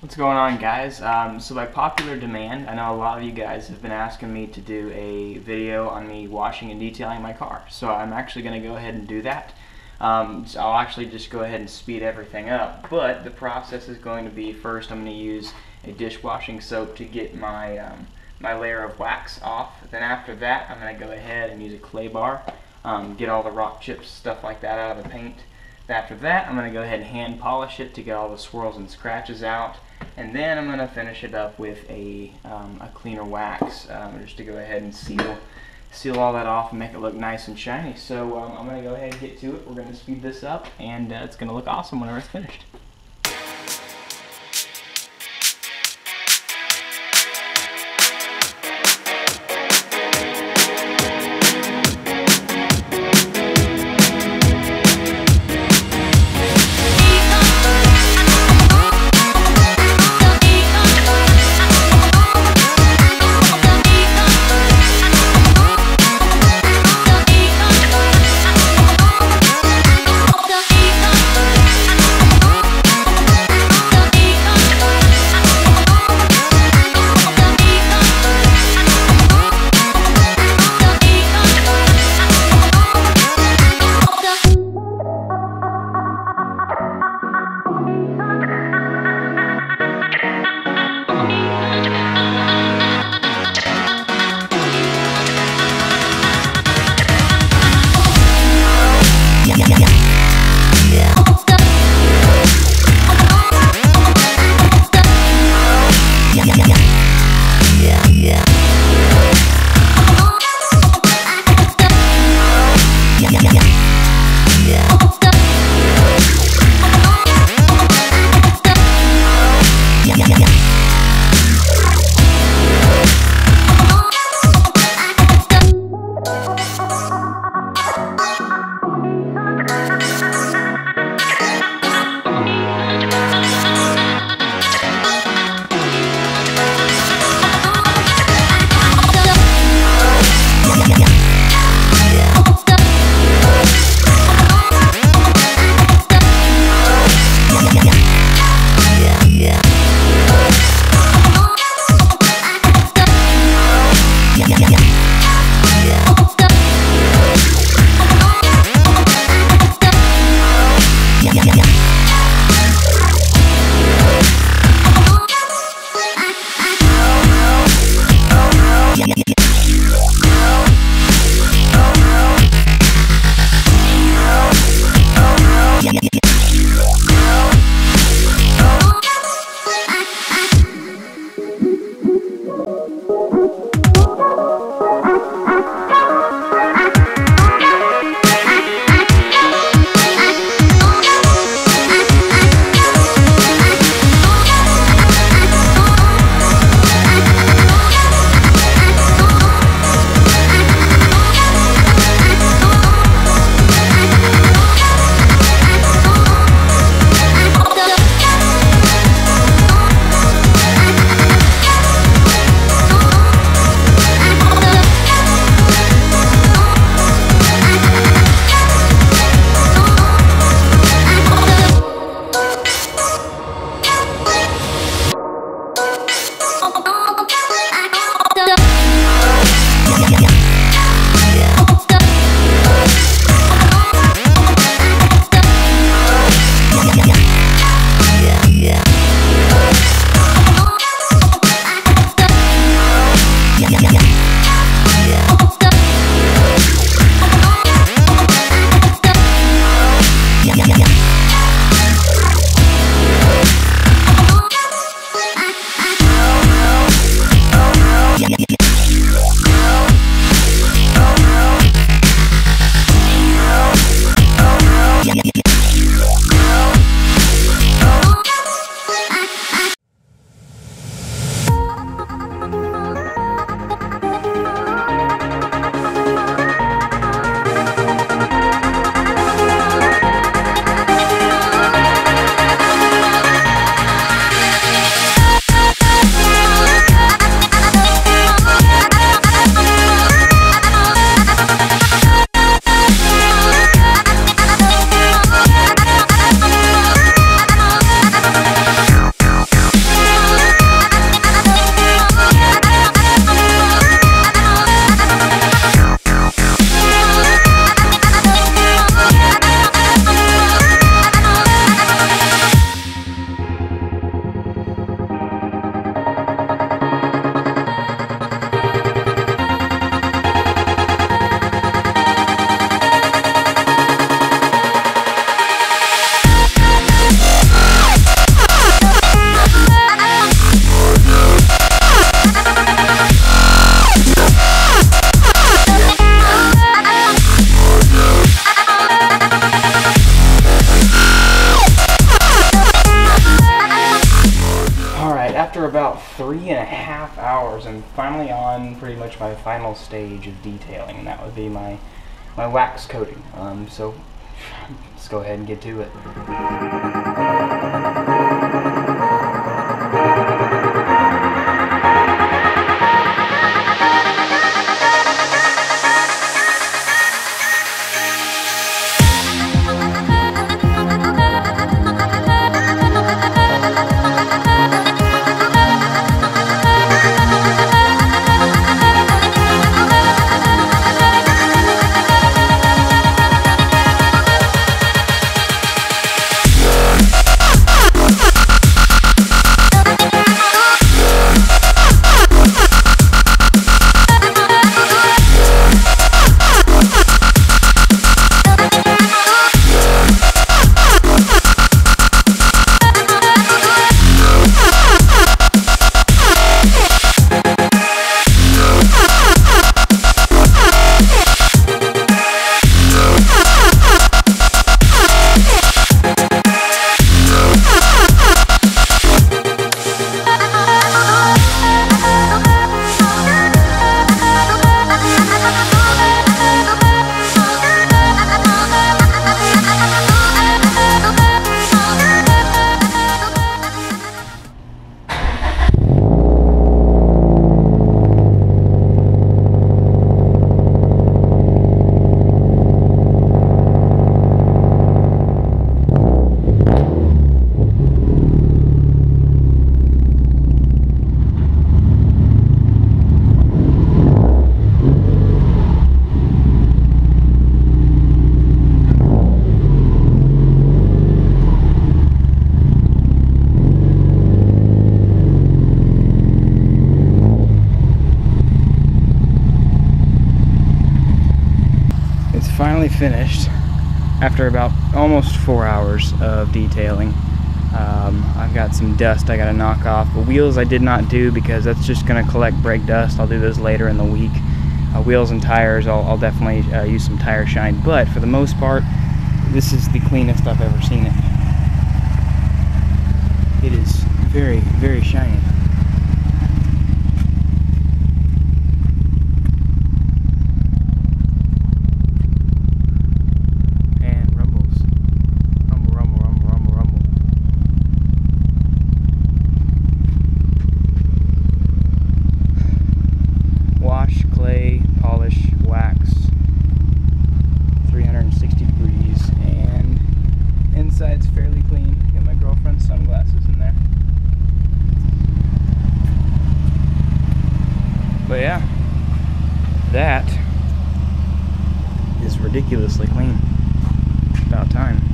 What's going on, guys? So by popular demand, I know a lot of you guys have been asking me to do a video on me washing and detailing my car. So I'm actually going to go ahead and do that. So I'll actually just go ahead and speed everything up. But the process is going to be, first I'm going to use a dishwashing soap to get my, my layer of wax off. Then after that, I'm going to go ahead and use a clay bar, get all the rock chips, stuff like that out of the paint. After that, I'm going to go ahead and hand polish it to get all the swirls and scratches out. And then I'm going to finish it up with a cleaner wax, just to go ahead and seal all that off and make it look nice and shiny. So I'm going to go ahead and get to it. We're going to speed this up, and it's going to look awesome whenever it's finished. after about 3.5 hours, I'm finally on pretty much my final stage of detailing, and that would be my wax coating. So let's go ahead and get to it. Finally finished after about almost 4 hours of detailing. I've got some dust I gotta knock off. The wheels I did not do because that's just gonna collect brake dust. I'll do those later in the week. Wheels and tires, I'll definitely use some tire shine, but for the most part this is the cleanest I've ever seen it. It is very, very shiny. It's fairly clean. Got my girlfriend's sunglasses in there. But yeah, that is ridiculously clean. About time.